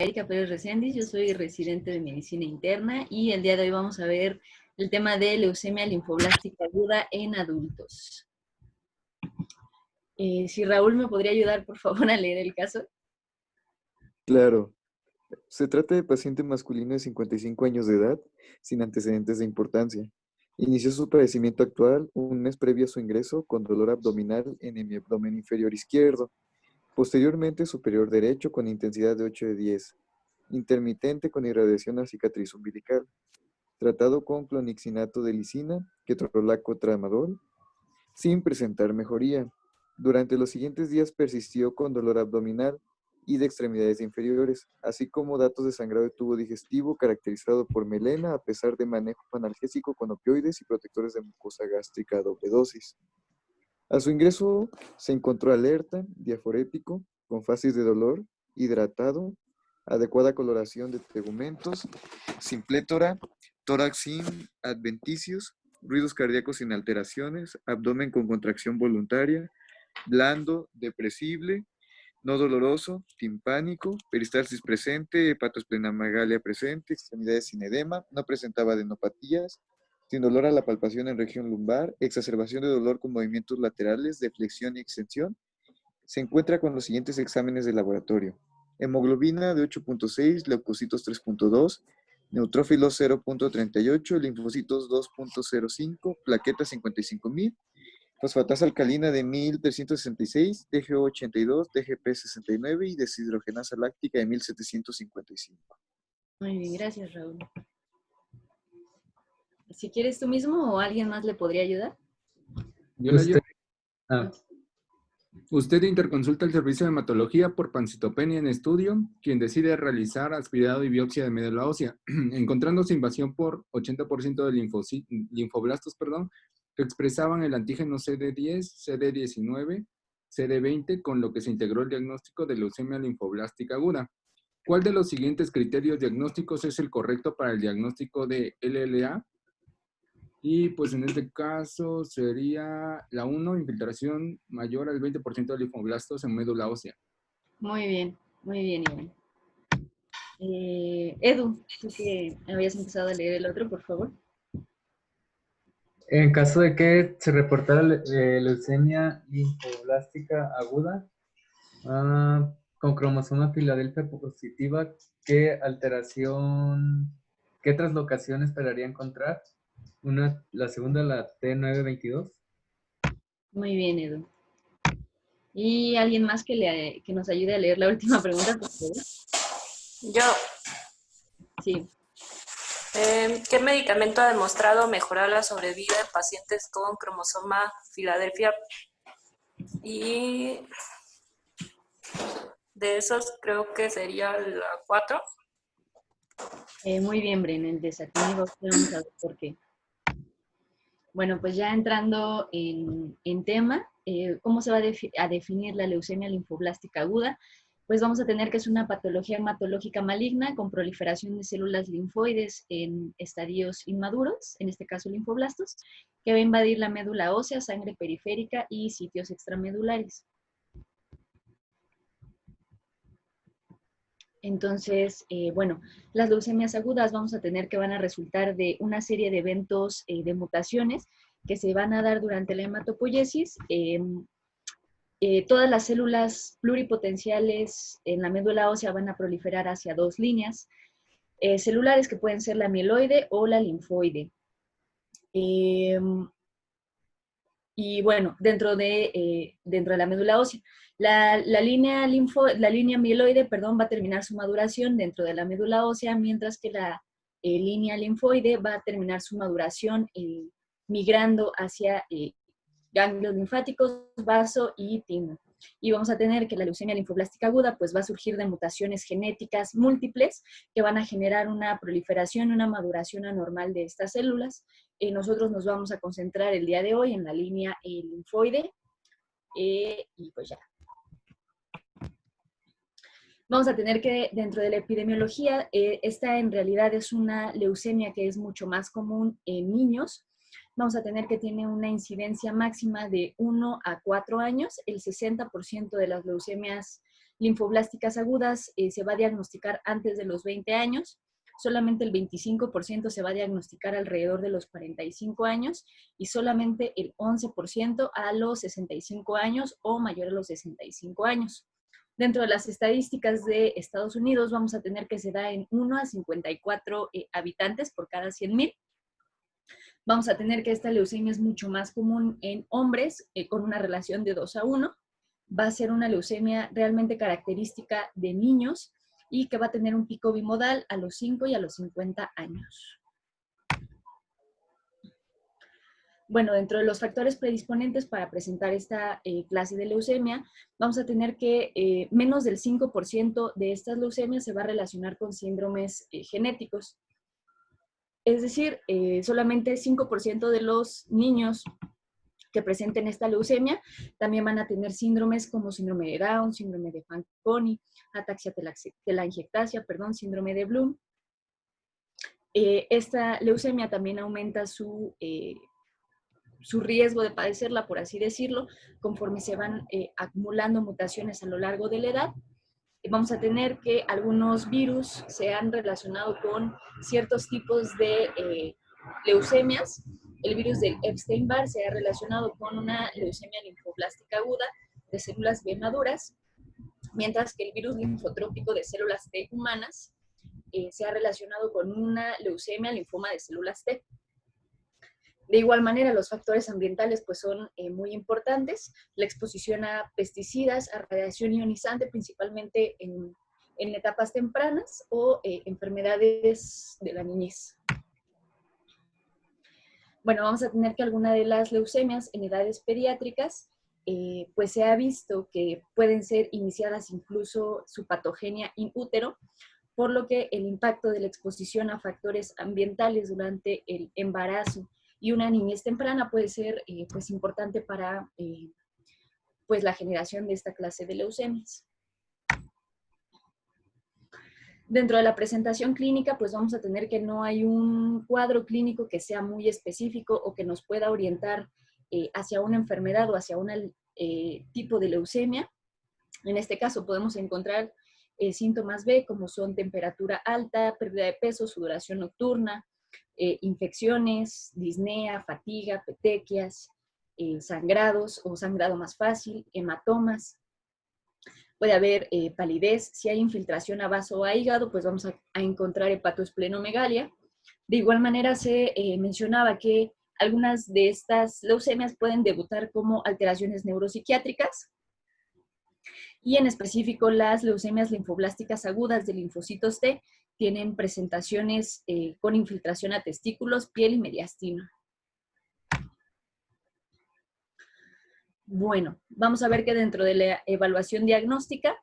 Erika Pérez Reséndiz, yo soy residente de medicina interna y el día de hoy vamos a ver el tema de leucemia linfoblástica aguda en adultos. Si Raúl me podría ayudar, por favor, a leer el caso. Claro, se trata de paciente masculino de 55 años de edad, sin antecedentes de importancia. Inició su padecimiento actual un mes previo a su ingreso con dolor abdominal en mi abdomen inferior izquierdo, posteriormente superior derecho con intensidad de 8 de 10, intermitente con irradiación a cicatriz umbilical, tratado con clonixinato de lisina, ketorolaco tramadol, sin presentar mejoría. Durante los siguientes días persistió con dolor abdominal y de extremidades inferiores, así como datos de sangrado de tubo digestivo caracterizado por melena a pesar de manejo analgésico con opioides y protectores de mucosa gástrica a doble dosis. A su ingreso se encontró alerta, diaforético, con fases de dolor, hidratado, adecuada coloración de tegumentos, sin plétora, tórax sin adventicios, ruidos cardíacos sin alteraciones, abdomen con contracción voluntaria, blando, depresible, no doloroso, timpánico, peristalsis presente, hepatosplenomegalia presente, extremidades sin edema, no presentaba adenopatías, sin dolor a la palpación en región lumbar, exacerbación de dolor con movimientos laterales de flexión y extensión. Se encuentra con los siguientes exámenes de laboratorio: hemoglobina de 8.6, leucocitos 3.2, neutrófilos 0.38, linfocitos 2.05, plaquetas 55,000, fosfatasa alcalina de 1366, TGO 82, TGP 69 y deshidrogenasa láctica de 1755. Muy bien, gracias, Raúl. Si quieres tú mismo o alguien más le podría ayudar. Yo le ayudo. Usted interconsulta el servicio de hematología por pancitopenia en estudio, quien decide realizar aspirado y biopsia de médula ósea, encontrándose invasión por 80% de linfoblastos, que expresaban el antígeno CD10, CD19, CD20, con lo que se integró el diagnóstico de leucemia linfoblástica aguda. ¿Cuál de los siguientes criterios diagnósticos es el correcto para el diagnóstico de LLA? Y pues en este caso sería la 1, infiltración mayor al 20% de linfoblastos en médula ósea. Muy bien, Iván. Edu, tú que habías empezado a leer el otro, por favor. En caso de que se reportara leucemia linfoblástica aguda con cromosoma Filadelfia positiva, ¿qué translocación esperaría encontrar? La segunda, la T922. Muy bien, Edu. ¿Y alguien más que nos ayude a leer la última pregunta, por favor? Yo. Sí. ¿Qué medicamento ha demostrado mejorar la sobrevida en pacientes con cromosoma Filadelfia? Y de esos creo que sería la 4. Muy bien, Bren, el desatinib, vamos a ver por qué. Bueno, pues ya entrando en tema, ¿cómo se va a definir la leucemia linfoblástica aguda? Pues vamos a tener que es una patología hematológica maligna con proliferación de células linfoides en estadios inmaduros, en este caso linfoblastos, que va a invadir la médula ósea, sangre periférica y sitios extramedulares. Entonces, bueno, las leucemias agudas vamos a tener que van a resultar de una serie de eventos de mutaciones que se van a dar durante la hematopoiesis. Todas las células pluripotenciales en la médula ósea van a proliferar hacia dos líneas celulares que pueden ser la mieloide o la linfoide. Y bueno, dentro de la médula ósea. La línea mieloide, va a terminar su maduración dentro de la médula ósea, mientras que la línea linfoide va a terminar su maduración migrando hacia ganglios linfáticos, vaso y timo. Y vamos a tener que la leucemia linfoblástica aguda pues va a surgir de mutaciones genéticas múltiples que van a generar una proliferación, una maduración anormal de estas células. Nosotros nos vamos a concentrar el día de hoy en la línea linfoide y pues ya. Vamos a tener que, dentro de la epidemiología, esta en realidad es una leucemia que es mucho más común en niños. Vamos a tener que tiene una incidencia máxima de 1 a 4 años. El 60% de las leucemias linfoblásticas agudas se va a diagnosticar antes de los 20 años, solamente el 25% se va a diagnosticar alrededor de los 45 años y solamente el 11% a los 65 años o mayor a los 65 años. Dentro de las estadísticas de Estados Unidos vamos a tener que se da en 1 a 54 habitantes por cada 100,000. Vamos a tener que esta leucemia es mucho más común en hombres con una relación de 2 a 1. Va a ser una leucemia realmente característica de niños y que va a tener un pico bimodal a los 5 y a los 50 años. Bueno, dentro de los factores predisponentes para presentar esta clase de leucemia, vamos a tener que menos del 5% de estas leucemias se va a relacionar con síndromes genéticos. Es decir, solamente 5% de los niños que presenten esta leucemia también van a tener síndromes como síndrome de Down, síndrome de Fanconi, ataxia telangiectasia, síndrome de Bloom. Esta leucemia también aumenta su riesgo de padecerla, por así decirlo, conforme se van acumulando mutaciones a lo largo de la edad. Vamos a tener que algunos virus se han relacionado con ciertos tipos de leucemias. El virus del Epstein-Barr se ha relacionado con una leucemia linfoblástica aguda de células B maduras, mientras que el virus linfotrópico de células T humanas se ha relacionado con una leucemia linfoma de células T. De igual manera, los factores ambientales pues, son muy importantes. La exposición a pesticidas, a radiación ionizante, principalmente en etapas tempranas o enfermedades de la niñez. Bueno, vamos a tener que alguna de las leucemias en edades pediátricas, pues se ha visto que pueden ser iniciadas incluso su patogenia in útero, por lo que el impacto de la exposición a factores ambientales durante el embarazo y una niñez temprana puede ser pues importante para pues la generación de esta clase de leucemias. Dentro de la presentación clínica, pues vamos a tener que no hay un cuadro clínico que sea muy específico o que nos pueda orientar hacia una enfermedad o hacia un tipo de leucemia. En este caso podemos encontrar síntomas B como son temperatura alta, pérdida de peso, sudoración nocturna, infecciones, disnea, fatiga, petequias, sangrados o sangrado más fácil, hematomas. Puede haber palidez. Si hay infiltración a vaso o a hígado, pues vamos a encontrar hepatoesplenomegalia. De igual manera se mencionaba que algunas de estas leucemias pueden debutar como alteraciones neuropsiquiátricas y en específico las leucemias linfoblásticas agudas de linfocitos T tienen presentaciones con infiltración a testículos, piel y mediastino. Bueno, vamos a ver que dentro de la evaluación diagnóstica,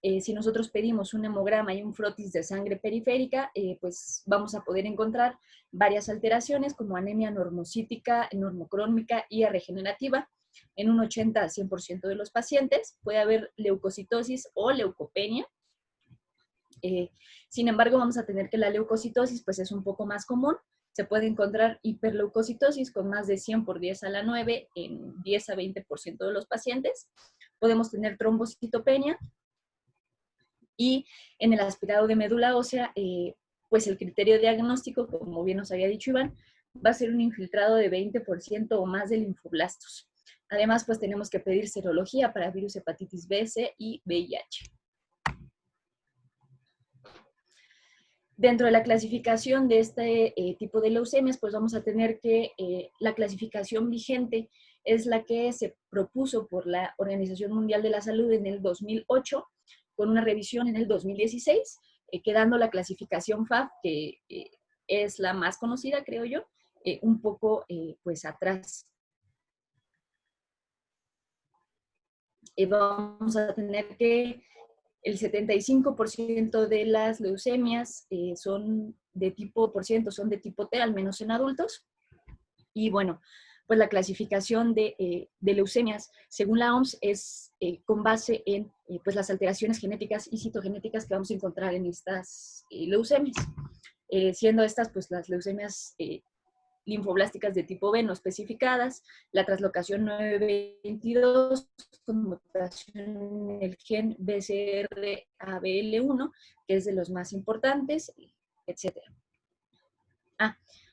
si nosotros pedimos un hemograma y un frotis de sangre periférica, pues vamos a poder encontrar varias alteraciones como anemia normocítica, normocrónica y regenerativa. En un 80 a 100% de los pacientes puede haber leucocitosis o leucopenia. Sin embargo, vamos a tener que la leucocitosis pues es un poco más común. Se puede encontrar hiperleucocitosis con más de 100 por 10 a la 9 en 10 a 20% de los pacientes. Podemos tener trombocitopenia. Y en el aspirado de médula ósea, pues el criterio diagnóstico, como bien nos había dicho Iván, va a ser un infiltrado de 20% o más de linfoblastos. Además, pues tenemos que pedir serología para virus hepatitis B, C y VIH. Dentro de la clasificación de este tipo de leucemias, pues vamos a tener que la clasificación vigente es la que se propuso por la Organización Mundial de la Salud en el 2008, con una revisión en el 2016, quedando la clasificación FAB, que es la más conocida, creo yo, un poco pues atrás. Vamos a tener que el 75% de las leucemias son de tipo T, al menos en adultos. Y bueno, pues la clasificación de leucemias, según la OMS, es con base en pues las alteraciones genéticas y citogenéticas que vamos a encontrar en estas leucemias. Siendo estas pues las leucemias linfoblásticas de tipo B no especificadas, la translocación 922 con mutación en el gen BCR-ABL1, que es de los más importantes, etc.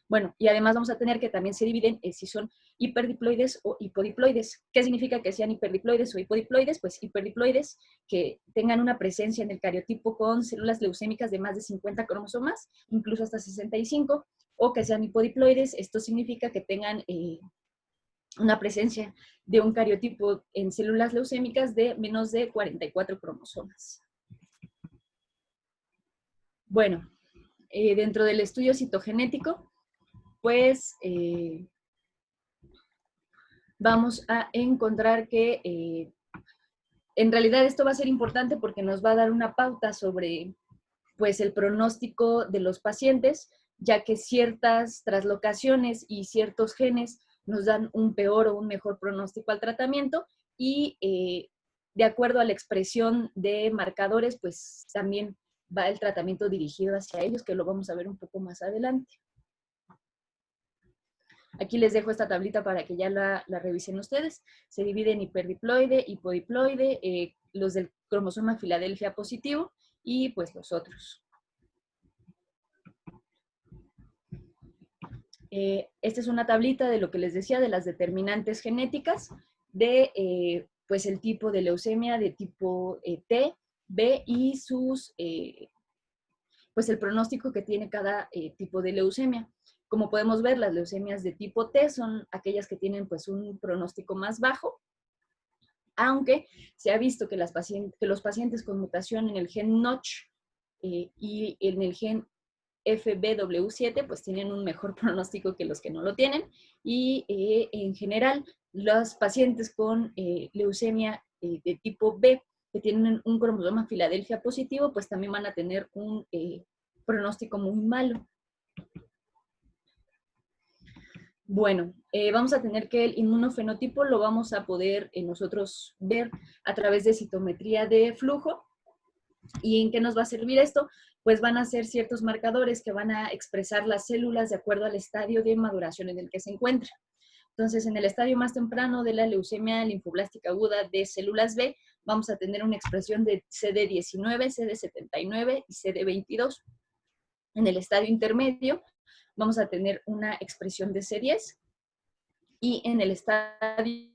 Bueno, y además vamos a tener que también se dividen si son hiperdiploides o hipodiploides. ¿Qué significa que sean hiperdiploides o hipodiploides? Pues hiperdiploides que tengan una presencia en el cariotipo con células leucémicas de más de 50 cromosomas, incluso hasta 65, o que sean hipodiploides. Esto significa que tengan una presencia de un cariotipo en células leucémicas de menos de 44 cromosomas. Bueno, dentro del estudio citogenético, pues vamos a encontrar que en realidad esto va a ser importante porque nos va a dar una pauta sobre pues, el pronóstico de los pacientes, ya que ciertas translocaciones y ciertos genes nos dan un peor o un mejor pronóstico al tratamiento y de acuerdo a la expresión de marcadores, pues también va el tratamiento dirigido hacia ellos, que lo vamos a ver un poco más adelante. Aquí les dejo esta tablita para que ya la revisen ustedes. Se divide en hiperdiploide, hipodiploide, los del cromosoma Filadelfia positivo y pues los otros. Esta es una tablita de lo que les decía, de las determinantes genéticas de pues el tipo de leucemia de tipo T, B y sus, pues el pronóstico que tiene cada tipo de leucemia. Como podemos ver, las leucemias de tipo T son aquellas que tienen pues un pronóstico más bajo, aunque se ha visto que, los pacientes con mutación en el gen Notch y en el gen FBW7 pues tienen un mejor pronóstico que los que no lo tienen, y en general los pacientes con leucemia de tipo B que tienen un cromosoma Filadelfia positivo pues también van a tener un pronóstico muy malo. Bueno, vamos a tener que el inmunofenotipo lo vamos a poder nosotros ver a través de citometría de flujo. ¿Y en qué nos va a servir esto? Pues van a ser ciertos marcadores que van a expresar las células de acuerdo al estadio de maduración en el que se encuentra. Entonces, en el estadio más temprano de la leucemia linfoblástica aguda de células B, vamos a tener una expresión de CD19, CD79 y CD22. En el estadio intermedio, vamos a tener una expresión de C10, y en el estadio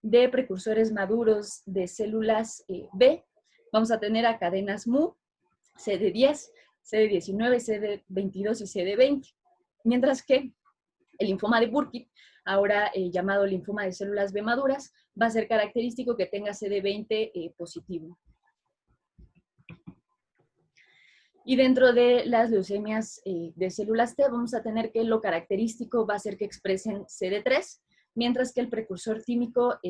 de precursores maduros de células B, vamos a tener a cadenas MU, CD10, CD19, CD22 y CD20. Mientras que el linfoma de Burkitt, ahora llamado linfoma de células B maduras, va a ser característico que tenga CD20 positivo. Y dentro de las leucemias de células T vamos a tener que lo característico va a ser que expresen CD3, mientras que el precursor químico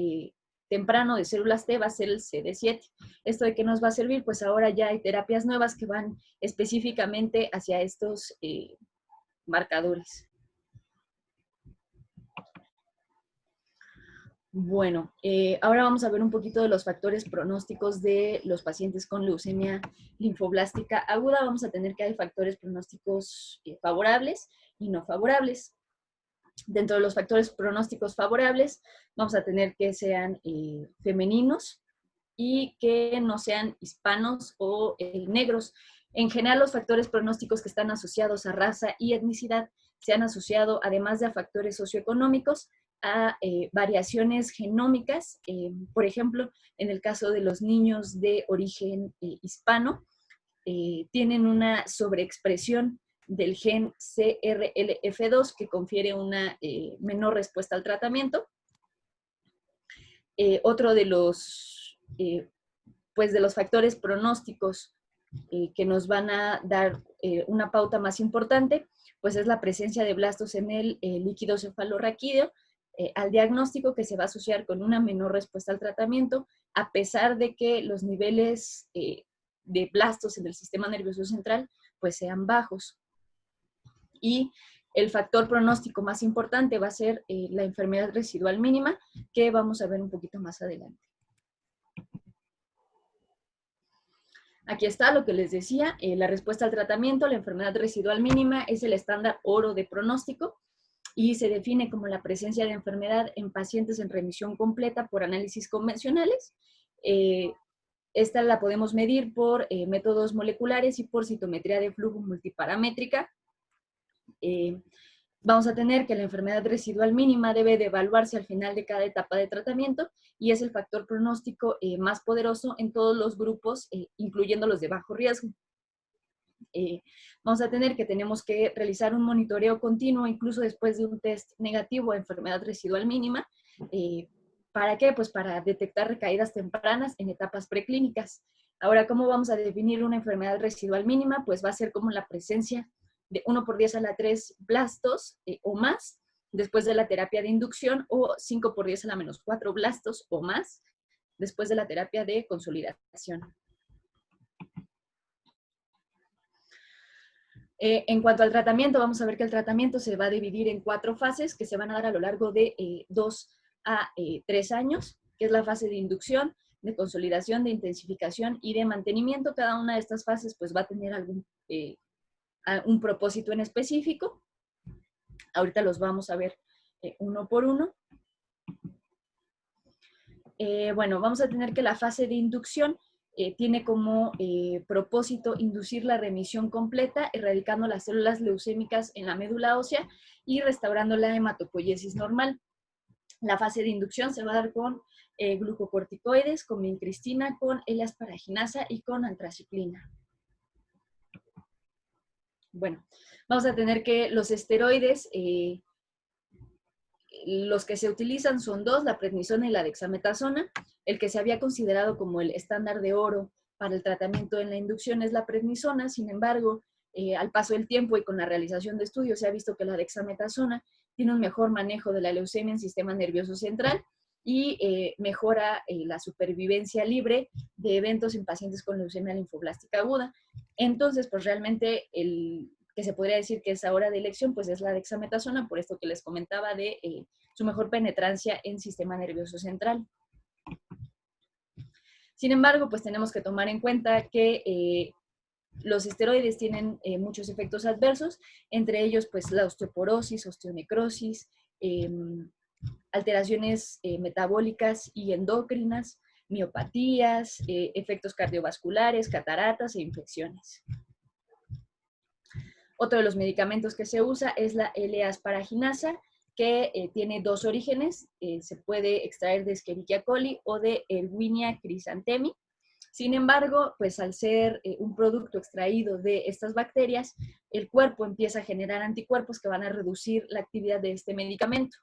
temprano de células T va a ser el CD7. ¿Esto de qué nos va a servir? Pues ahora ya hay terapias nuevas que van específicamente hacia estos marcadores. Bueno, ahora vamos a ver un poquito de los factores pronósticos de los pacientes con leucemia linfoblástica aguda. Vamos a tener que hay factores pronósticos favorables y no favorables. Dentro de los factores pronósticos favorables, vamos a tener que sean femeninos y que no sean hispanos o negros. En general, los factores pronósticos que están asociados a raza y etnicidad se han asociado, además de a factores socioeconómicos, a variaciones genómicas. Por ejemplo, en el caso de los niños de origen hispano, tienen una sobreexpresión del gen CRLF2 que confiere una menor respuesta al tratamiento. Otro de los, pues de los factores pronósticos que nos van a dar una pauta más importante, pues es la presencia de blastos en el líquido cefalorraquídeo, al diagnóstico que se va a asociar con una menor respuesta al tratamiento, a pesar de que los niveles de blastos en el sistema nervioso central pues sean bajos. Y el factor pronóstico más importante va a ser la enfermedad residual mínima, que vamos a ver un poquito más adelante. Aquí está lo que les decía, la respuesta al tratamiento, la enfermedad residual mínima es el estándar oro de pronóstico y se define como la presencia de enfermedad en pacientes en remisión completa por análisis convencionales. Esta la podemos medir por métodos moleculares y por citometría de flujo multiparamétrica. Vamos a tener que la enfermedad residual mínima debe de evaluarse al final de cada etapa de tratamiento y es el factor pronóstico más poderoso en todos los grupos, incluyendo los de bajo riesgo. Vamos a tener que tenemos que realizar un monitoreo continuo, incluso después de un test negativo a enfermedad residual mínima. ¿Para qué? Pues para detectar recaídas tempranas en etapas preclínicas. Ahora, ¿cómo vamos a definir una enfermedad residual mínima? Pues va a ser como la presencia de 1 por 10 a la 3 blastos o más después de la terapia de inducción o 5 por 10 a la menos 4 blastos o más después de la terapia de consolidación. En cuanto al tratamiento, vamos a ver que el tratamiento se va a dividir en 4 fases que se van a dar a lo largo de 2 a 3 años, que es la fase de inducción, de consolidación, de intensificación y de mantenimiento. Cada una de estas fases pues va a tener un propósito en específico. Ahorita los vamos a ver uno por uno. Bueno, vamos a tener que la fase de inducción tiene como propósito inducir la remisión completa, erradicando las células leucémicas en la médula ósea y restaurando la hematopoiesis normal. La fase de inducción se va a dar con glucocorticoides, con vincristina, con L-asparaginasa y con antraciclina. Bueno, vamos a tener que los esteroides, los que se utilizan son 2, la prednisona y la dexametasona. El que se había considerado como el estándar de oro para el tratamiento en la inducción es la prednisona. Sin embargo, al paso del tiempo y con la realización de estudios se ha visto que la dexametasona tiene un mejor manejo de la leucemia en sistema nervioso central y mejora la supervivencia libre de eventos en pacientes con leucemia linfoblástica aguda. Entonces, pues realmente el que se podría decir que es ahora de elección, pues es la dexametasona, por esto que les comentaba de su mejor penetrancia en sistema nervioso central. Sin embargo, pues tenemos que tomar en cuenta que los esteroides tienen muchos efectos adversos, entre ellos pues la osteoporosis, osteonecrosis, alteraciones metabólicas y endocrinas, miopatías, efectos cardiovasculares, cataratas e infecciones. Otro de los medicamentos que se usa es la L-asparaginasa, que tiene 2 orígenes. Se puede extraer de Escherichia coli o de Erwinia chrysanthemi. Sin embargo, pues al ser un producto extraído de estas bacterias, el cuerpo empieza a generar anticuerpos que van a reducir la actividad de este medicamento.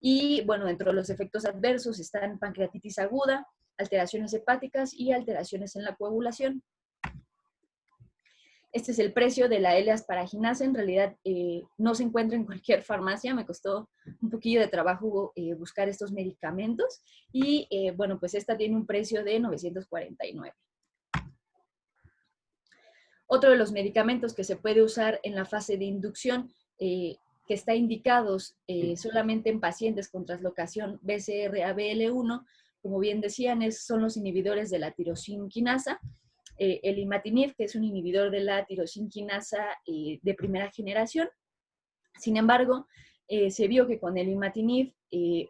Y bueno, dentro de los efectos adversos están pancreatitis aguda, alteraciones hepáticas y alteraciones en la coagulación. Este es el precio de la L-asparaginasa. En realidad no se encuentra en cualquier farmacia. Me costó un poquillo de trabajo buscar estos medicamentos. Y bueno, pues esta tiene un precio de 949. Otro de los medicamentos que se puede usar en la fase de inducción, que está indicados solamente en pacientes con translocación BCR-ABL1, como bien decían, son los inhibidores de la tirosina quinasa. El imatinib, que es un inhibidor de la tirosina quinasa de primera generación. Sin embargo, se vio que con el imatinib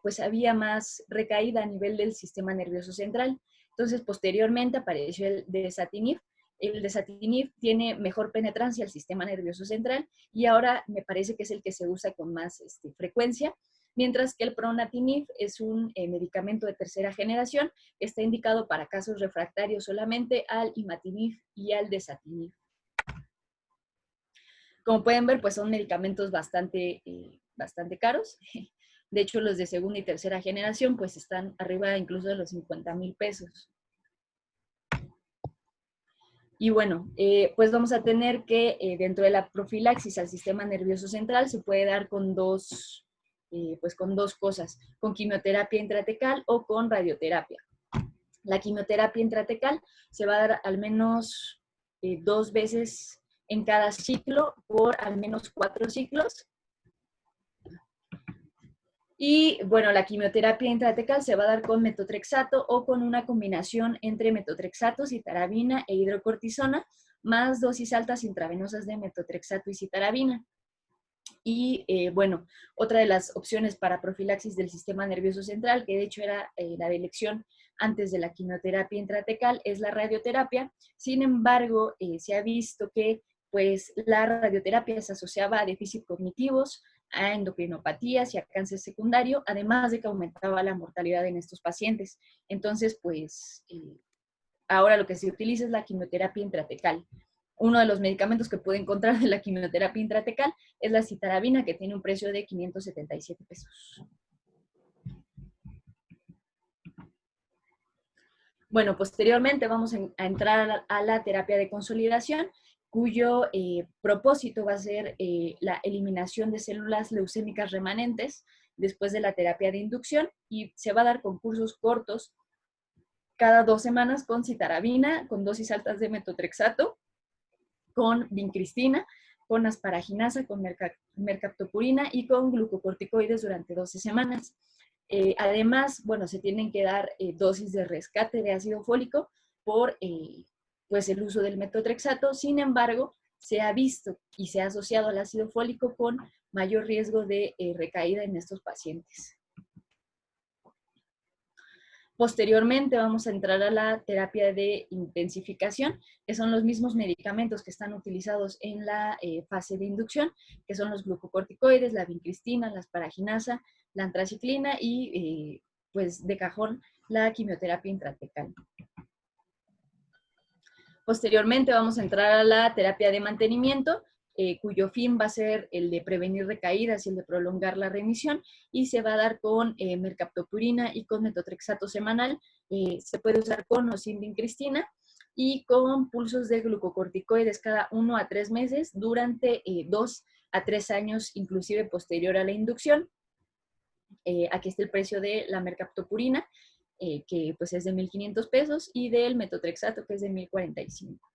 pues había más recaída a nivel del sistema nervioso central. Entonces, posteriormente apareció el desatinib. El desatinib tiene mejor penetrancia al sistema nervioso central y ahora me parece que es el que se usa con más frecuencia, mientras que el pronatinib es un medicamento de tercera generación que está indicado para casos refractarios solamente al imatinib y al desatinib. Como pueden ver, pues son medicamentos bastante caros. De hecho, los de segunda y tercera generación pues están arriba incluso de los 50,000 pesos. Y bueno, pues vamos a tener que dentro de la profilaxis al sistema nervioso central se puede dar con dos cosas, con quimioterapia intratecal o con radioterapia. La quimioterapia intratecal se va a dar al menos 2 veces en cada ciclo por al menos 4 ciclos. Y bueno, la quimioterapia intratecal se va a dar con metotrexato o con una combinación entre metotrexato, citarabina e hidrocortisona, más dosis altas intravenosas de metotrexato y citarabina. Y bueno, otra de las opciones para profilaxis del sistema nervioso central, que de hecho era la de elección antes de la quimioterapia intratecal, es la radioterapia. Sin embargo, se ha visto que pues, la radioterapia se asociaba a déficits cognitivos, a endocrinopatías y a cáncer secundario, además de que aumentaba la mortalidad en estos pacientes. Entonces, pues, ahora lo que se utiliza es la quimioterapia intratecal. Uno de los medicamentos que puede encontrar de la quimioterapia intratecal es la citarabina, que tiene un precio de 577 pesos. Bueno, posteriormente vamos a entrar a la terapia de consolidación, cuyo propósito va a ser la eliminación de células leucémicas remanentes después de la terapia de inducción, y se va a dar con cursos cortos cada 2 semanas con citarabina, con dosis altas de metotrexato, con vincristina, con asparaginasa, con mercaptopurina y con glucocorticoides durante 12 semanas. Además, bueno, se tienen que dar dosis de rescate de ácido fólico por pues el uso del metotrexato. Sin embargo, se ha visto y se ha asociado al ácido fólico con mayor riesgo de recaída en estos pacientes. Posteriormente vamos a entrar a la terapia de intensificación, que son los mismos medicamentos que están utilizados en la fase de inducción, que son los glucocorticoides, la vincristina, la asparaginasa, la antraciclina y pues de cajón la quimioterapia intratecal. Posteriormente vamos a entrar a la terapia de mantenimiento, cuyo fin va a ser el de prevenir recaídas y el de prolongar la remisión, y se va a dar con mercaptopurina y con metotrexato semanal. Se puede usar con o sin vincristina y con pulsos de glucocorticoides cada 1 a 3 meses durante 2 a 3 años, inclusive posterior a la inducción. Aquí está el precio de la mercaptopurina, que pues es de 1,500 pesos, y del metotrexato, que es de 1,045.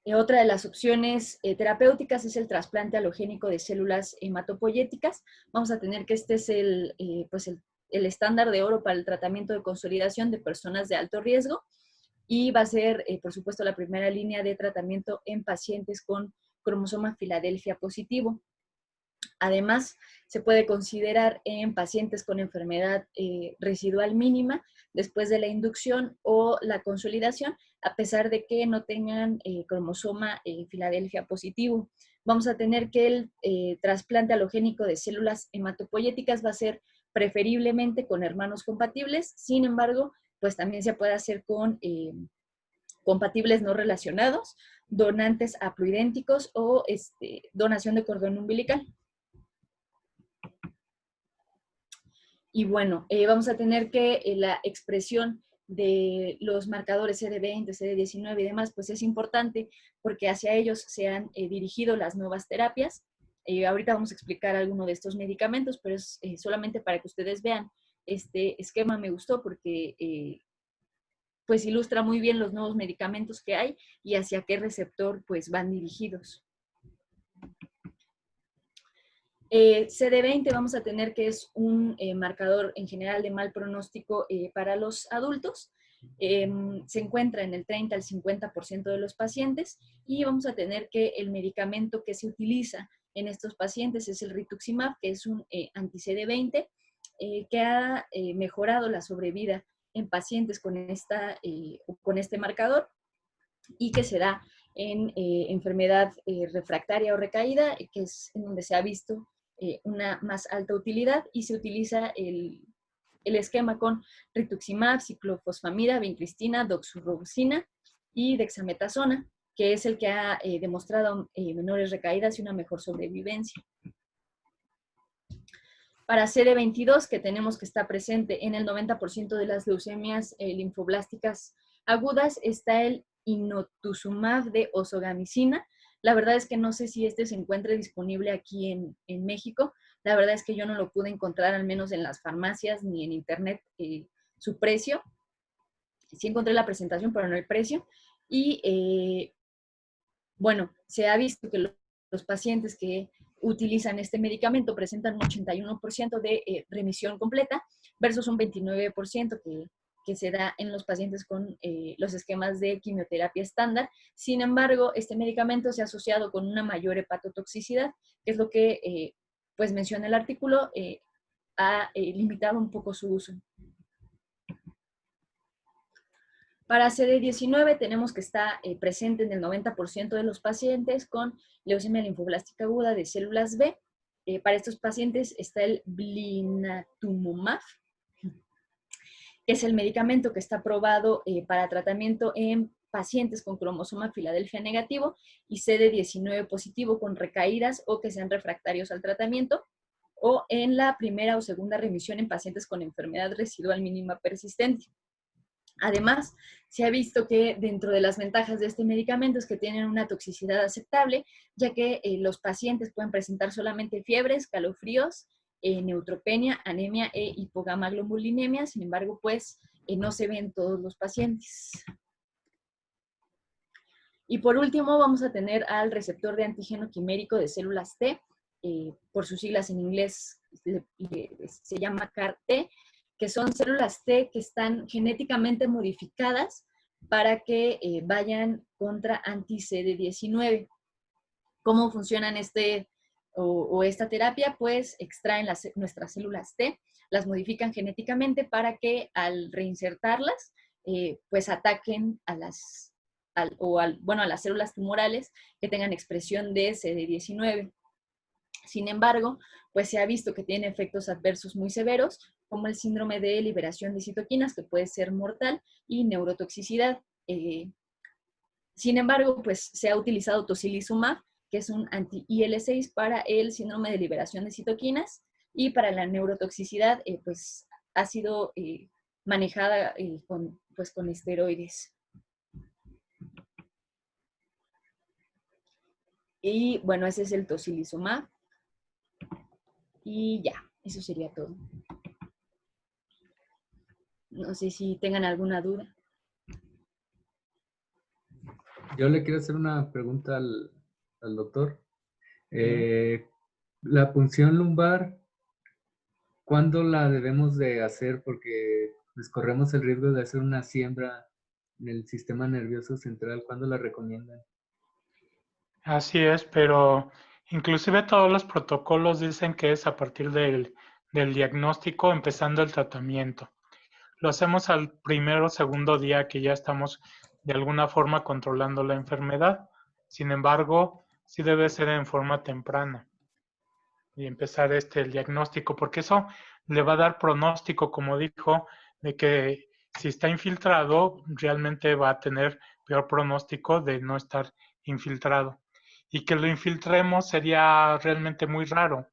Otra de las opciones terapéuticas es el trasplante halogénico de células hematopoyéticas. Vamos a tener que este es el estándar de oro para el tratamiento de consolidación de personas de alto riesgo, y va a ser, por supuesto, la primera línea de tratamiento en pacientes con cromosoma Filadelfia positivo. Además, se puede considerar en pacientes con enfermedad residual mínima después de la inducción o la consolidación, a pesar de que no tengan cromosoma Filadelfia positivo. Vamos a tener que el trasplante halogénico de células hematopoyéticas va a ser preferiblemente con hermanos compatibles. Sin embargo, pues también se puede hacer con compatibles no relacionados, donantes haploidénticos o donación de cordón umbilical. Y bueno, vamos a tener que la expresión de los marcadores CD20, CD19 y demás, pues es importante porque hacia ellos se han dirigido las nuevas terapias. Ahorita vamos a explicar alguno de estos medicamentos, pero es solamente para que ustedes vean. Este esquema me gustó porque pues ilustra muy bien los nuevos medicamentos que hay y hacia qué receptor pues van dirigidos. CD20 vamos a tener que es un marcador en general de mal pronóstico para los adultos. Se encuentra en el 30 al 50% de los pacientes, y vamos a tener que el medicamento que se utiliza en estos pacientes es el rituximab, que es un anti-CD20 que ha mejorado la sobrevida en pacientes con este marcador, y que se da en enfermedad refractaria o recaída, que es en donde se ha visto una más alta utilidad, y se utiliza el esquema con rituximab, ciclofosfamida, vincristina, doxorubicina y dexametasona, que es el que ha demostrado menores recaídas y una mejor sobrevivencia. Para CD22, que tenemos que está presente en el 90% de las leucemias linfoblásticas agudas, está el inotuzumab de ozogamicina. La verdad es que no sé si este se encuentre disponible aquí en México. La verdad es que yo no lo pude encontrar, al menos en las farmacias ni en internet, su precio. Sí encontré la presentación, pero no el precio. Y bueno, se ha visto que los pacientes que utilizan este medicamento presentan un 81% de remisión completa versus un 29% que se da en los pacientes con los esquemas de quimioterapia estándar. Sin embargo, este medicamento se ha asociado con una mayor hepatotoxicidad, que es lo que pues menciona el artículo, ha limitado un poco su uso. Para CD19 tenemos que está presente en el 90% de los pacientes con leucemia linfoblástica aguda de células B. Para estos pacientes está el blinatumomab, que es el medicamento que está aprobado para tratamiento en pacientes con cromosoma Filadelfia negativo y CD19 positivo con recaídas o que sean refractarios al tratamiento, o en la primera o segunda remisión en pacientes con enfermedad residual mínima persistente. Además, se ha visto que dentro de las ventajas de este medicamento es que tienen una toxicidad aceptable, ya que los pacientes pueden presentar solamente fiebres, calofríos, neutropenia, anemia e hipogamaglobulinemia. Sin embargo, pues no se ve en todos los pacientes. Y por último, vamos a tener al receptor de antígeno quimérico de células T, por sus siglas en inglés se llama CAR-T, que son células T que están genéticamente modificadas para que vayan contra anti-CD19. ¿Cómo funcionan esta terapia? Pues extraen nuestras células T, las modifican genéticamente para que al reinsertarlas, pues ataquen a las células tumorales que tengan expresión de CD19. Sin embargo, pues se ha visto que tiene efectos adversos muy severos, como el síndrome de liberación de citoquinas, que puede ser mortal, y neurotoxicidad. Sin embargo, pues se ha utilizado tocilizumab, que es un anti-IL-6 para el síndrome de liberación de citoquinas, y para la neurotoxicidad, pues ha sido manejada con esteroides. Y bueno, ese es el tocilizumab. Y ya, eso sería todo. No sé si tengan alguna duda. Yo le quiero hacer una pregunta al doctor. La punción lumbar, ¿cuándo la debemos de hacer? Porque pues, corremos el riesgo de hacer una siembra en el sistema nervioso central. ¿Cuándo la recomiendan? Así es, pero inclusive todos los protocolos dicen que es a partir del diagnóstico empezando el tratamiento. Lo hacemos al primero o segundo día que ya estamos de alguna forma controlando la enfermedad. Sin embargo, sí debe ser en forma temprana y empezar el diagnóstico, porque eso le va a dar pronóstico, como dijo, de que si está infiltrado, realmente va a tener peor pronóstico de no estar infiltrado. Y que lo infiltremos sería realmente muy raro.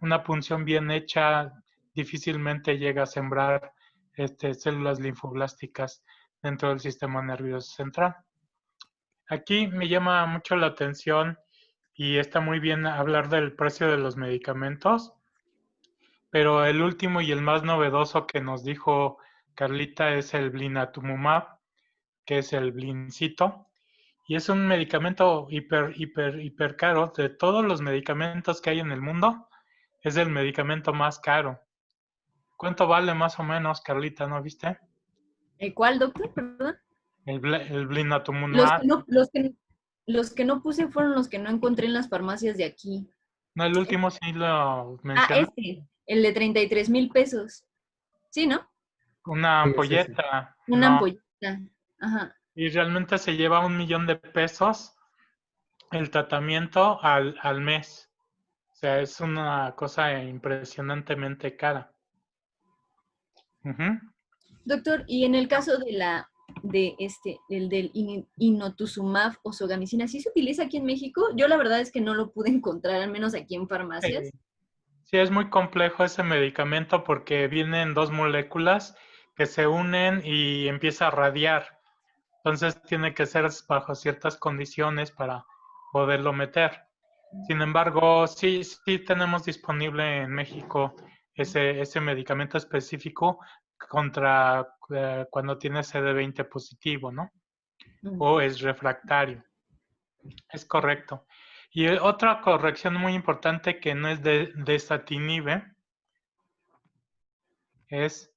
Una punción bien hecha difícilmente llega a sembrar células linfoblásticas dentro del sistema nervioso central. Aquí me llama mucho la atención y está muy bien hablar del precio de los medicamentos, pero el último y el más novedoso que nos dijo Carlita es el blinatumomab, que es el blincito, y es un medicamento hiper caro. De todos los medicamentos que hay en el mundo, es el medicamento más caro. ¿Cuánto vale más o menos, Carlita, no viste? ¿Cuál, doctor? Perdón. El Los blinatumomab. que, no, los que no puse fueron los que no encontré en las farmacias de aquí. No, el último sí lo mencioné. El de 33,000 pesos. ¿Sí, no? Una Sí, sí. ampolleta. Una No. ampolleta. Ajá. Y realmente se lleva 1,000,000 de pesos el tratamiento al mes. O sea, es una cosa impresionantemente cara. Doctor, y en el caso el del inotuzumab o sogamicina, ¿sí se utiliza aquí en México? Yo la verdad es que no lo pude encontrar, al menos aquí en farmacias. Sí, es muy complejo ese medicamento porque vienen dos moléculas que se unen y empieza a radiar. Entonces tiene que ser bajo ciertas condiciones para poderlo meter. Sin embargo, sí tenemos disponible en México ese medicamento específico contra cuando tiene CD20 positivo, ¿no? O es refractario. Es correcto. Y otra corrección muy importante que no es de desatinib, es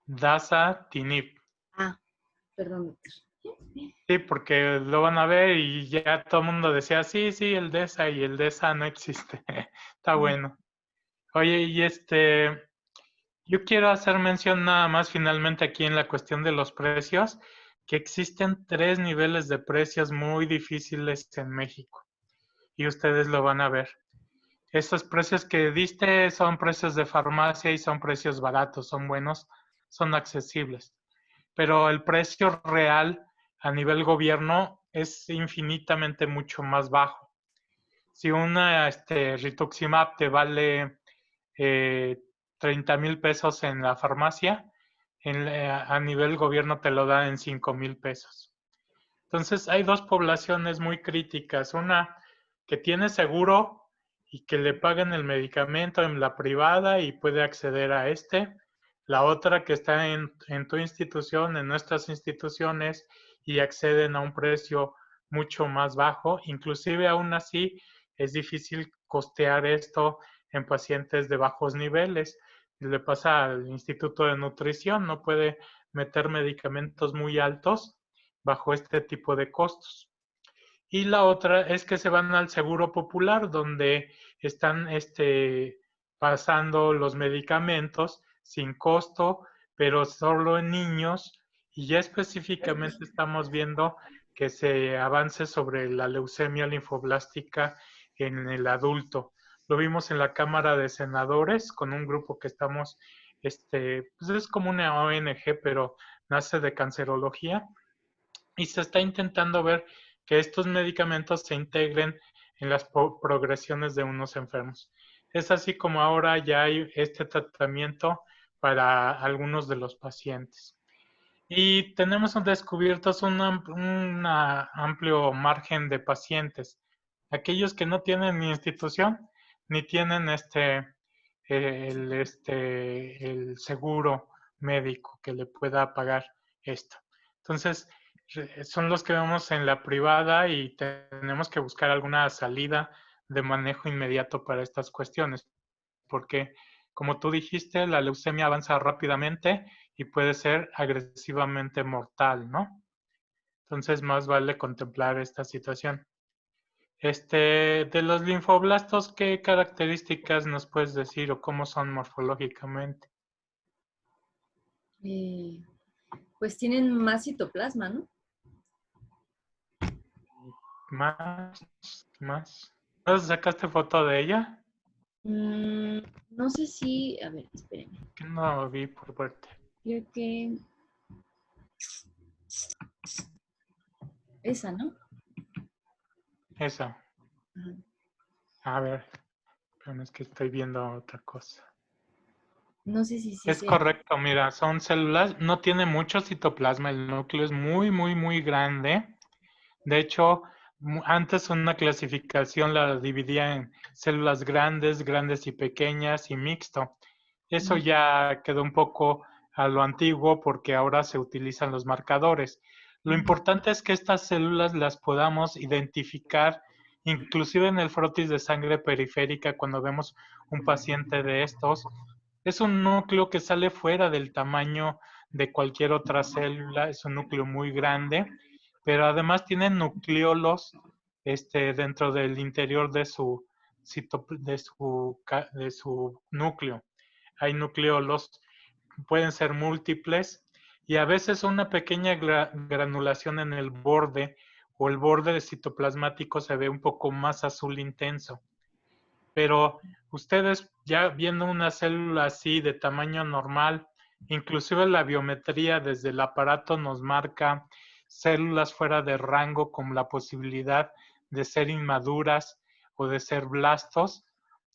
dasatinib. Ah, perdón, doctor. Sí, porque lo van a ver y ya todo el mundo decía, sí, sí, el DESA y el DESA no existe. Está bueno. Oye, y yo quiero hacer mención nada más finalmente aquí en la cuestión de los precios, que existen 3 niveles de precios muy difíciles en México y ustedes lo van a ver. Estos precios que diste son precios de farmacia y son precios baratos, son buenos, son accesibles. Pero el precio real a nivel gobierno es infinitamente mucho más bajo. Si una rituximab te vale 30,000 pesos en la farmacia, a nivel gobierno te lo da en 5,000 pesos. Entonces hay dos poblaciones muy críticas, una que tiene seguro y que le pagan el medicamento en la privada y puede acceder a la otra que está en tu institución, en nuestras instituciones y acceden a un precio mucho más bajo. Inclusive aún así es difícil costear esto en pacientes de bajos niveles. Le pasa al Instituto de Nutrición, no puede meter medicamentos muy altos bajo este tipo de costos. Y la otra es que se van al seguro popular, donde están pasando los medicamentos sin costo, pero solo en niños. Y ya específicamente estamos viendo que se avance sobre la leucemia linfoblástica en el adulto. Lo vimos en la Cámara de Senadores con un grupo que estamos, pues es como una ONG, pero nace de cancerología y se está intentando ver que estos medicamentos se integren en las progresiones de unos enfermos. Es así como ahora ya hay este tratamiento para algunos de los pacientes. Y tenemos descubiertos un amplio margen de pacientes. Aquellos que no tienen ni institución, ni tienen el seguro médico que le pueda pagar esto. Entonces, son los que vemos en la privada y tenemos que buscar alguna salida de manejo inmediato para estas cuestiones, porque como tú dijiste, la leucemia avanza rápidamente y puede ser agresivamente mortal, ¿no? Entonces, más vale contemplar esta situación. De los linfoblastos, ¿qué características nos puedes decir o cómo son morfológicamente? Pues tienen más citoplasma, ¿no? Más. ¿No sacaste foto de ella? No sé si, a ver, espérenme. Que no vi por verte. Creo que esa, ¿no? Esa. Ajá. A ver, pero es que estoy viendo otra cosa. No sé si sí Es sea. correcto, mira, son células, no tiene mucho citoplasma, el núcleo es muy, muy, muy grande. De hecho, antes una clasificación la dividía en células grandes, grandes y pequeñas y mixto. Eso ya quedó un poco a lo antiguo porque ahora se utilizan los marcadores. Lo importante es que estas células las podamos identificar inclusive en el frotis de sangre periférica cuando vemos un paciente de estos. Es un núcleo que sale fuera del tamaño de cualquier otra célula, es un núcleo muy grande, pero además tiene nucleolos dentro del interior de su núcleo. Hay nucleolos, pueden ser múltiples y a veces una pequeña granulación en el borde o el borde citoplasmático se ve un poco más azul intenso. Pero ustedes ya viendo una célula así de tamaño normal, inclusive la biometría desde el aparato nos marca células fuera de rango con la posibilidad de ser inmaduras o de ser blastos,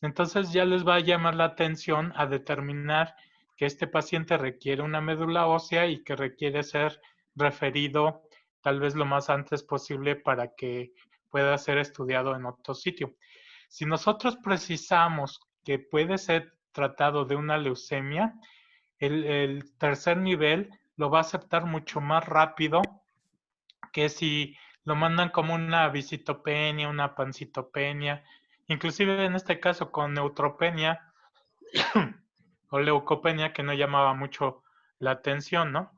entonces ya les va a llamar la atención a determinar que este paciente requiere una médula ósea y que requiere ser referido tal vez lo más antes posible para que pueda ser estudiado en otro sitio. Si nosotros precisamos que puede ser tratado de una leucemia, el tercer nivel lo va a aceptar mucho más rápido que si lo mandan como una visitopenia, una pancitopenia, inclusive en este caso con neutropenia o leucopenia, que no llamaba mucho la atención, ¿no?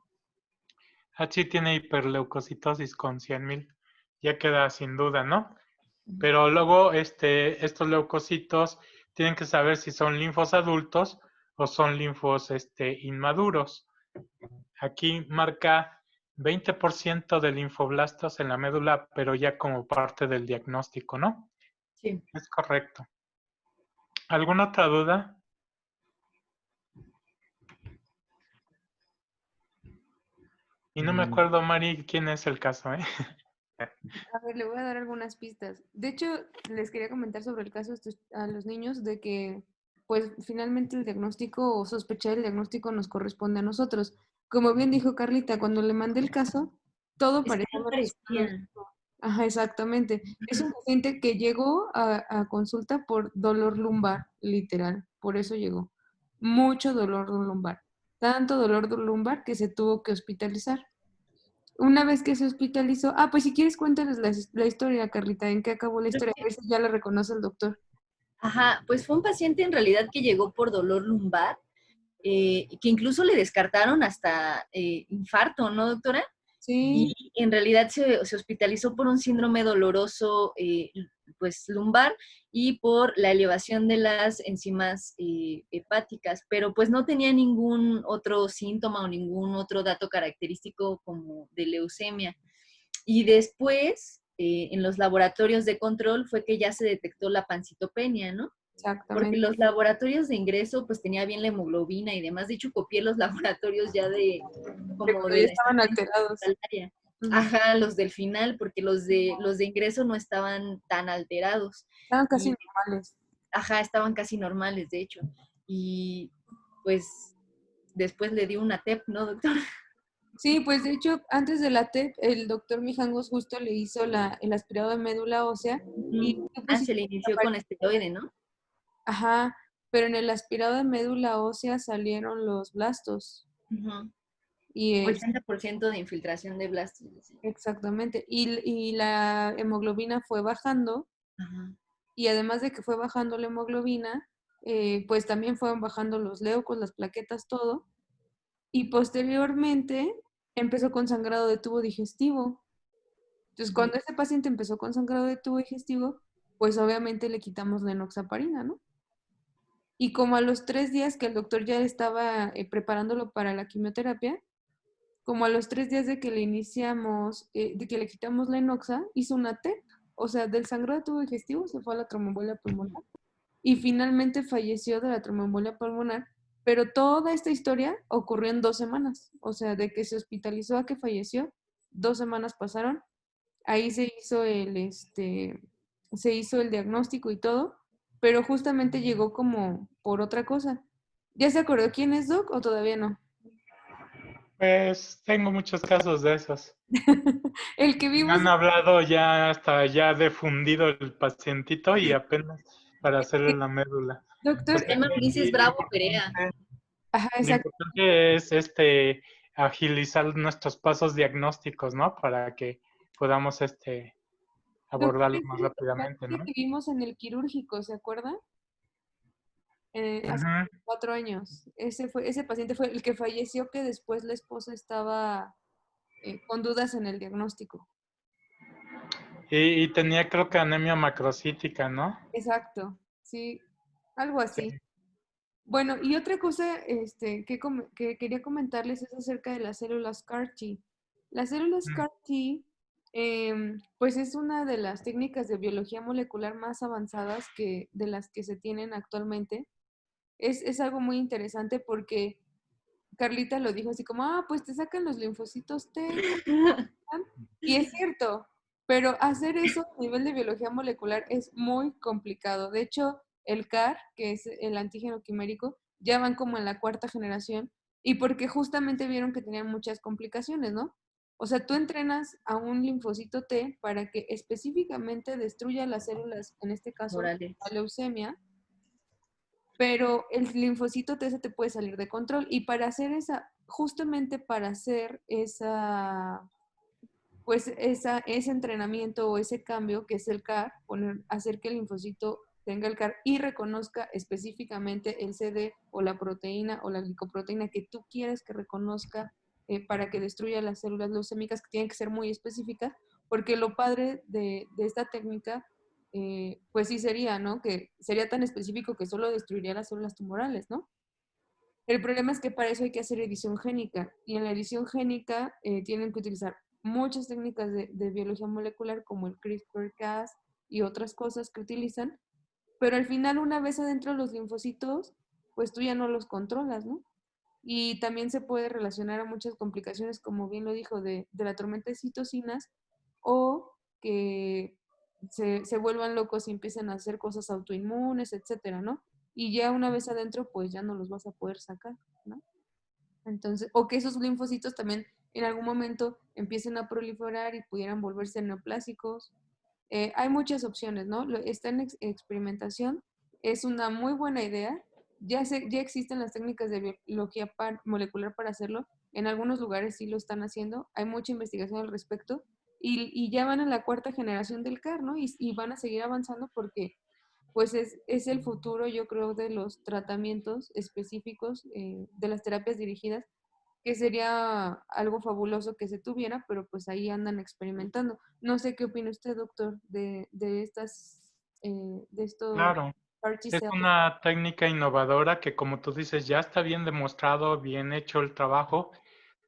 Hachi tiene hiperleucocitosis con 100,000, ya queda sin duda, ¿no? Pero luego estos leucocitos tienen que saber si son linfos adultos o son linfos inmaduros. Aquí marca 20% de linfoblastos en la médula, pero ya como parte del diagnóstico, ¿no? Sí. Es correcto. ¿Alguna otra duda? Y no me acuerdo, Mari, quién es el caso, ¿eh? A ver, le voy a dar algunas pistas. De hecho, les quería comentar sobre el caso a los niños de que, pues, finalmente el diagnóstico o sospechar el diagnóstico nos corresponde a nosotros. Como bien dijo Carlita, cuando le mandé el caso, todo Es que parecía no menos lo parecía. mismo. Ajá, exactamente. Es un paciente que llegó a consulta por dolor lumbar, literal. Por eso llegó. Mucho dolor lumbar. Tanto dolor lumbar que se tuvo que hospitalizar. Una vez que se hospitalizó, pues si quieres cuéntales la historia, Carlita, en qué acabó la Creo historia, a que- ver si ya la reconoce el doctor. Ajá, pues fue un paciente en realidad que llegó por dolor lumbar, que incluso le descartaron hasta infarto, ¿no, doctora? Sí, Y en realidad se hospitalizó por un síndrome doloroso, pues lumbar, y por la elevación de las enzimas hepáticas, pero pues no tenía ningún otro síntoma o ningún otro dato característico como de leucemia. Y después, en los laboratorios de control, fue que ya se detectó la pancitopenia, ¿no? Porque exactamente. los laboratorios de ingreso, pues tenía bien la hemoglobina y demás. De hecho, copié los laboratorios ya de, De como cuando de ya la estaban estación alterados. hospitalaria. Ujú. Ajá, los del final, porque los de ingreso no estaban tan alterados. Estaban casi Y, normales. ajá, estaban casi normales, de hecho. Y pues después le dio una TEP, ¿no, doctor? Sí, pues de hecho, antes de la TEP, el doctor Mijangos justo le hizo el aspirado de médula ósea y Ah, pues, se le inició con esteroide, ¿no? ajá, pero en el aspirado de médula ósea salieron los blastos. Ujú. Y es 80% de infiltración de blastos. Sí. exactamente. Y la hemoglobina fue bajando. Ajá. Y además de que fue bajando la hemoglobina, pues también fueron bajando los leucos, las plaquetas, todo. Y posteriormente empezó con sangrado de tubo digestivo. Entonces, cuando ese paciente empezó con sangrado de tubo digestivo, pues obviamente le quitamos la enoxaparina, ¿no? Y como a los 3 días que el doctor ya estaba preparándolo para la quimioterapia, como a los 3 días de que le iniciamos, de que le quitamos la enoxa, hizo una TEP. O sea, del sangrado de tubo digestivo se fue a la tromboembolia pulmonar y finalmente falleció de la tromboembolia pulmonar, pero toda esta historia ocurrió en 2 semanas, o sea, de que se hospitalizó a que falleció, 2 semanas pasaron, ahí se hizo el diagnóstico y todo, pero justamente llegó como por otra cosa. ¿Ya se acordó quién es Doc o todavía no? Pues tengo muchos casos de esos. El que Me vimos, han hablado ya hasta ya defundido el pacientito y apenas para hacerle la médula. O doctor, Se sea, llama Ulises y Bravo Perea. ajá, lo exacto. importante es agilizar nuestros pasos diagnósticos, ¿no? Para que podamos Doctor, abordarlo más ese es el rápidamente, paciente ¿no? que vimos en el quirúrgico, ¿se acuerda? Hace Ujú. 4 años. Ese paciente fue el que falleció, que después la esposa estaba con dudas en el diagnóstico. Y tenía creo que anemia macrocítica, ¿no? Exacto, sí, algo Sí. así. Bueno, y otra cosa que quería comentarles es acerca de las células CAR-T. Las células Mm. CAR-T, pues es una de las técnicas de biología molecular más avanzadas de las que se tienen actualmente. Es algo muy interesante porque Carlita lo dijo así como, pues te sacan los linfocitos T, y es cierto, pero hacer eso a nivel de biología molecular es muy complicado. De hecho, el CAR, que es el antígeno quimérico, ya van como en la 4ª generación y porque justamente vieron que tenían muchas complicaciones, ¿no? O sea, tú entrenas a un linfocito T para que específicamente destruya las células, en este caso, Morales. la leucemia, pero el linfocito T se te puede salir de control y para hacer justamente para hacer pues ese entrenamiento o ese cambio que es el CAR, hacer que el linfocito tenga el CAR y reconozca específicamente el CD o la proteína o la glicoproteína que tú quieres que reconozca para que destruya las células leucémicas, que tienen que ser muy específicas, porque lo padre de esta técnica, pues sí sería, ¿no? Que sería tan específico que solo destruiría las células tumorales, ¿no? El problema es que para eso hay que hacer edición génica, y en la edición génica tienen que utilizar muchas técnicas de biología molecular como el CRISPR-Cas y otras cosas que utilizan, pero al final una vez adentro de los linfocitos, pues tú ya no los controlas, ¿no? Y también se puede relacionar a muchas complicaciones, como bien lo dijo, de la tormenta de citocinas, o que se vuelvan locos y empiecen a hacer cosas autoinmunes, etcétera, ¿no? Y ya una vez adentro, pues ya no los vas a poder sacar, ¿no? Entonces, o que esos linfocitos también en algún momento empiecen a proliferar y pudieran volverse neoplásicos. Hay muchas opciones, ¿no? Está en experimentación, es una muy buena idea. Ya existen las técnicas de biología molecular para hacerlo. En algunos lugares sí lo están haciendo. Hay mucha investigación al respecto. Y ya van en la cuarta generación del CAR, ¿no? Y van a seguir avanzando porque pues es el futuro, yo creo, de los tratamientos específicos, de las terapias dirigidas, que sería algo fabuloso que se tuviera, pero pues ahí andan experimentando. No sé qué opina usted, doctor, de estos Claro, CAR T es cells. una técnica innovadora que, como tú dices, ya está bien demostrado, bien hecho el trabajo.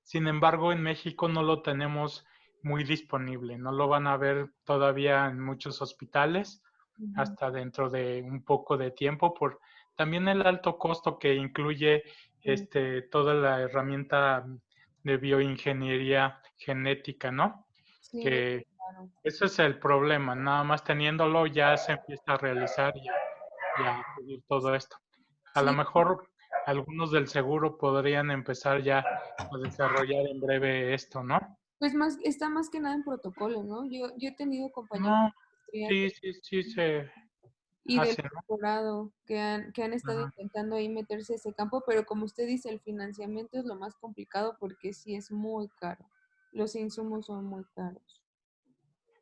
Sin embargo, en México no lo tenemos muy disponible. No lo van a ver todavía en muchos hospitales Ujú, hasta dentro de un poco de tiempo por también el alto costo que incluye sí, toda la herramienta de bioingeniería genética, ¿no? sí, Que claro. ese es el problema. Nada más teniéndolo ya se empieza a realizar y a pedir todo esto. A lo Sí, mejor algunos del seguro podrían empezar ya a desarrollar en breve esto, ¿no? pues está más que nada en protocolo, ¿no? Yo he tenido compañeros No, de maestría sí se y del hace, ¿no? doctorado que han estado Ajá. intentando ahí meterse a ese campo, pero como usted dice, el financiamiento es lo más complicado porque sí es muy caro. Los insumos son muy caros.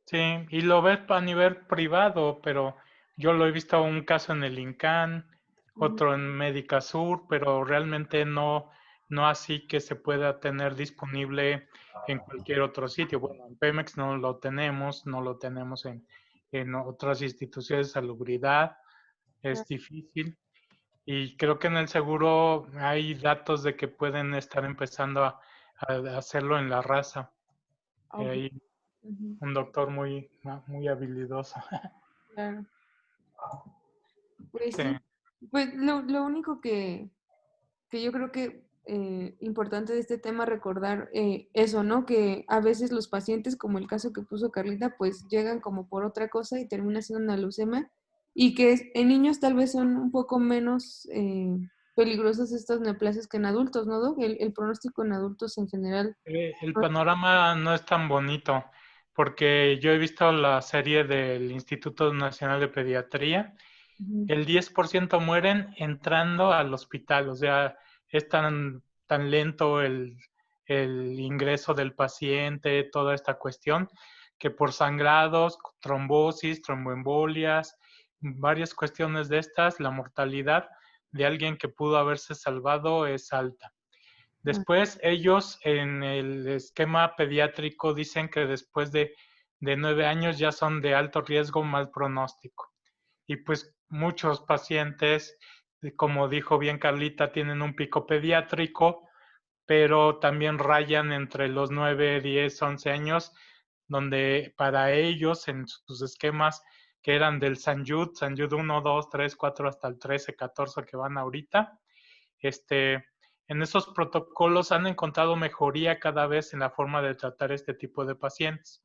Sí, y lo ves a nivel privado, pero yo lo he visto un caso en el INCAN, Ujú, otro en Médica Sur, pero realmente no así que se pueda tener disponible en cualquier otro sitio. Bueno, en Pemex no lo tenemos, no lo tenemos en otras instituciones de salubridad, es claro. difícil. Y creo que en el seguro hay datos de que pueden estar empezando a hacerlo en la raza. Ok, Hay ujú, un doctor muy habilidoso. claro. Pues Sí, sí, pues lo único que yo creo que importante de este tema recordar eso, ¿no? Que a veces los pacientes, como el caso que puso Carlita, pues llegan como por otra cosa y termina siendo una leucemia y que en niños tal vez son un poco menos peligrosas estas neoplasias que en adultos, ¿no, Doc? El pronóstico en adultos en general. el panorama no es tan bonito porque yo he visto la serie del Instituto Nacional de Pediatría. Ujú, El 10% mueren entrando al hospital, o sea, es tan lento el ingreso del paciente, toda esta cuestión, que por sangrados, trombosis, tromboembolias, varias cuestiones de estas, la mortalidad de alguien que pudo haberse salvado es alta. ah, Después ellos en el esquema pediátrico dicen que después de 9 años ya son de alto riesgo, mal pronóstico. Y pues muchos pacientes, como dijo bien Carlita, tienen un pico pediátrico, pero también rayan entre los 9, 10, 11 años, donde para ellos en sus esquemas que eran del San Jude 1, 2, 3, 4 hasta el 13, 14 que van ahorita, en esos protocolos han encontrado mejoría cada vez en la forma de tratar este tipo de pacientes.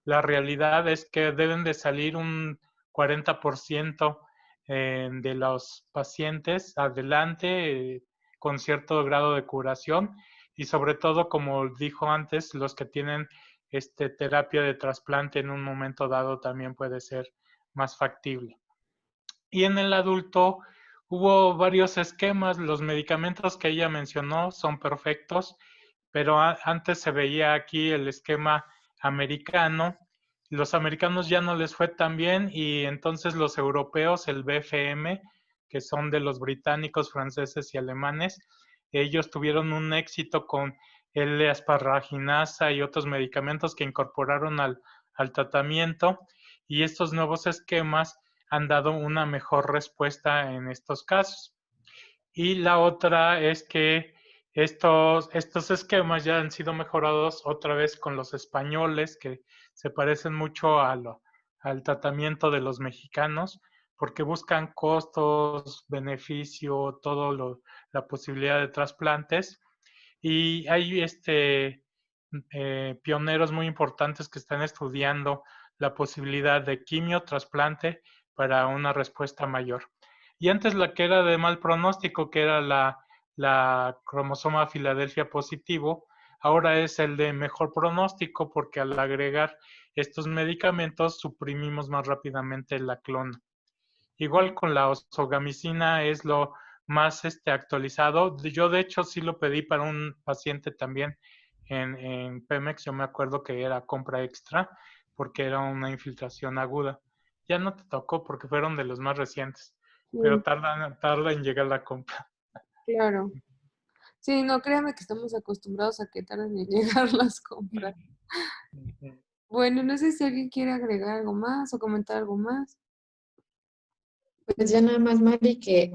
La realidad es que deben de salir un 40% de los pacientes adelante con cierto grado de curación y sobre todo, como dijo antes, los que tienen terapia de trasplante en un momento dado también puede ser más factible. Y en el adulto hubo varios esquemas, los medicamentos que ella mencionó son perfectos, pero antes se veía aquí el esquema americano. Los americanos ya no les fue tan bien y entonces los europeos, el BFM, que son de los británicos, franceses y alemanes, ellos tuvieron un éxito con L-asparraginasa y otros medicamentos que incorporaron al tratamiento, y estos nuevos esquemas han dado una mejor respuesta en estos casos. Y la otra es que estos esquemas ya han sido mejorados otra vez con los españoles, que se parecen mucho al tratamiento de los mexicanos, porque buscan costos, beneficio, la posibilidad de trasplantes. Y hay pioneros muy importantes que están estudiando la posibilidad de quimio, trasplante para una respuesta mayor. Y antes la que era de mal pronóstico, que era la cromosoma Filadelfia positivo, ahora es el de mejor pronóstico, porque al agregar estos medicamentos suprimimos más rápidamente la clona. Igual con la ozogamicina es lo más actualizado. Yo de hecho sí lo pedí para un paciente también en Pemex. Yo me acuerdo que era compra extra porque era una infiltración aguda. Ya no te tocó porque fueron de los más recientes, pero Sí, tarda en llegar la compra. claro. Sí, no, créame que estamos acostumbrados a que tarden en llegar las compras. Bueno, no sé si alguien quiere agregar algo más o comentar algo más. Pues ya nada más, Mari, que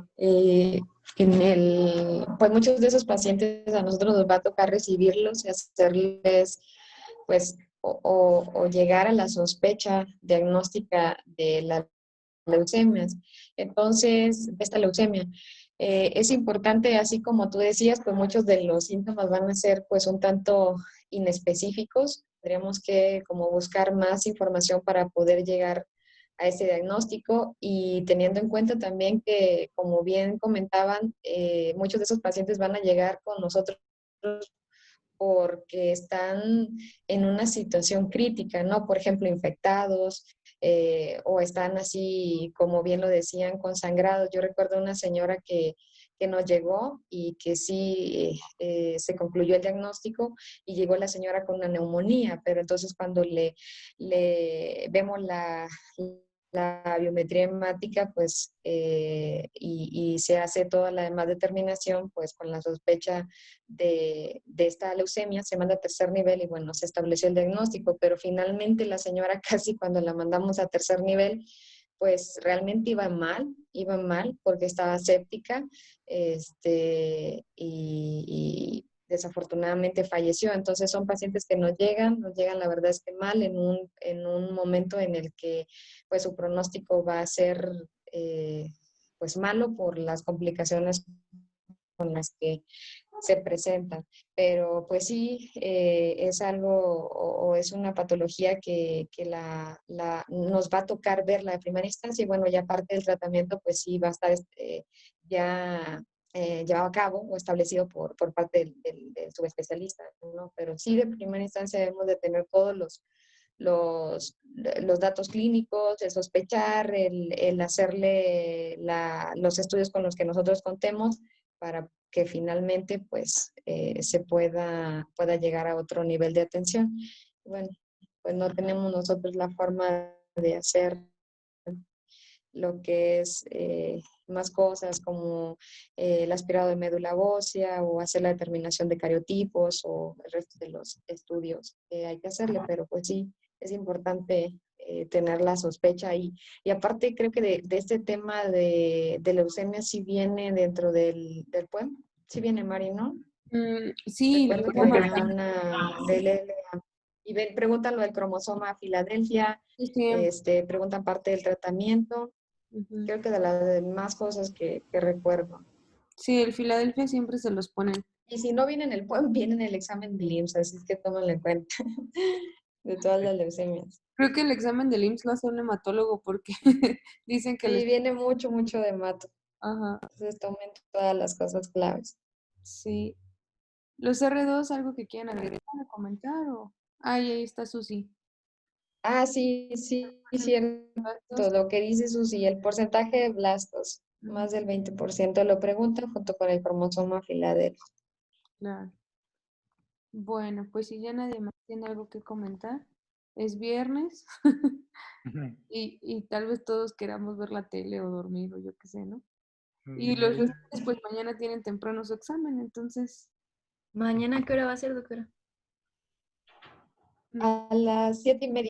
pues muchos de esos pacientes a nosotros nos va a tocar recibirlos y hacerles, pues, o llegar a la sospecha diagnóstica de la leucemias. Entonces, esta leucemia. Es importante, así como tú decías, pues muchos de los síntomas van a ser pues un tanto inespecíficos. Tendríamos que como buscar más información para poder llegar a ese diagnóstico y teniendo en cuenta también que, como bien comentaban, muchos de esos pacientes van a llegar con nosotros porque están en una situación crítica, ¿no? Por ejemplo, infectados o están así, como bien lo decían, consangrados. Yo recuerdo una señora que nos llegó y que sí se concluyó el diagnóstico y llegó la señora con una neumonía, pero entonces cuando le vemos la biometría hemática, pues, y se hace toda la demás determinación, pues con la sospecha de esta leucemia, se manda a tercer nivel y bueno, se estableció el diagnóstico, pero finalmente la señora casi cuando la mandamos a tercer nivel, pues realmente iba mal porque estaba séptica, y desafortunadamente falleció. Entonces son pacientes que nos llegan la verdad es que mal en un momento en el que pues su pronóstico va a ser pues malo por las complicaciones con las que se presentan. Pero pues sí, es algo o es una patología que nos va a tocar verla de primera instancia y bueno, ya parte del tratamiento pues sí va a estar ya llevado a cabo o establecido por parte del subespecialista, ¿no? Pero sí de primera instancia debemos de tener todos los datos clínicos, el sospechar, el hacerle los estudios con los que nosotros contemos para que finalmente pues se pueda llegar a otro nivel de atención. Bueno, pues no tenemos nosotros la forma de hacer lo que es más cosas como el aspirado de médula ósea o hacer la determinación de cariotipos o el resto de los estudios que hay que hacerle, pero pues sí, es importante tener la sospecha ahí. Y aparte creo que de este tema de leucemia sí viene dentro del PUEM, sí viene Mari, ¿no? Sí, Recuerdo que venía una del LA. Y preguntan lo del cromosoma Filadelfia, sí, sí. preguntan parte del tratamiento. Ujú. Creo que de las demás cosas que recuerdo. Sí, el Filadelfia siempre se los ponen. Y si no viene en el PUEM, viene en el examen de IMSS, así es que tómenlo en cuenta de todas las leucemias. Creo que el examen del IMSS lo hace un hematólogo porque dicen que Sí, les... viene mucho, mucho de mato. Ajá, Entonces tomen todas las cosas claves. sí. Los R2, ¿algo que quieran agregar o comentar? O... Ay, ahí está Susi. Ah, sí, sí, cierto. Lo que dice Susi, el porcentaje de blastos, más del 20%, lo pregunta junto con el cromosoma Filadelfia. Claro. Bueno, pues si ya nadie más tiene algo que comentar. es viernes Ujú. y tal vez todos queramos ver la tele o dormir o yo qué sé, ¿no? Y Mm, los ahí- restantes pues mañana tienen temprano su examen, entonces ¿Mañana qué hora va a ser, doctora? A las 7:30.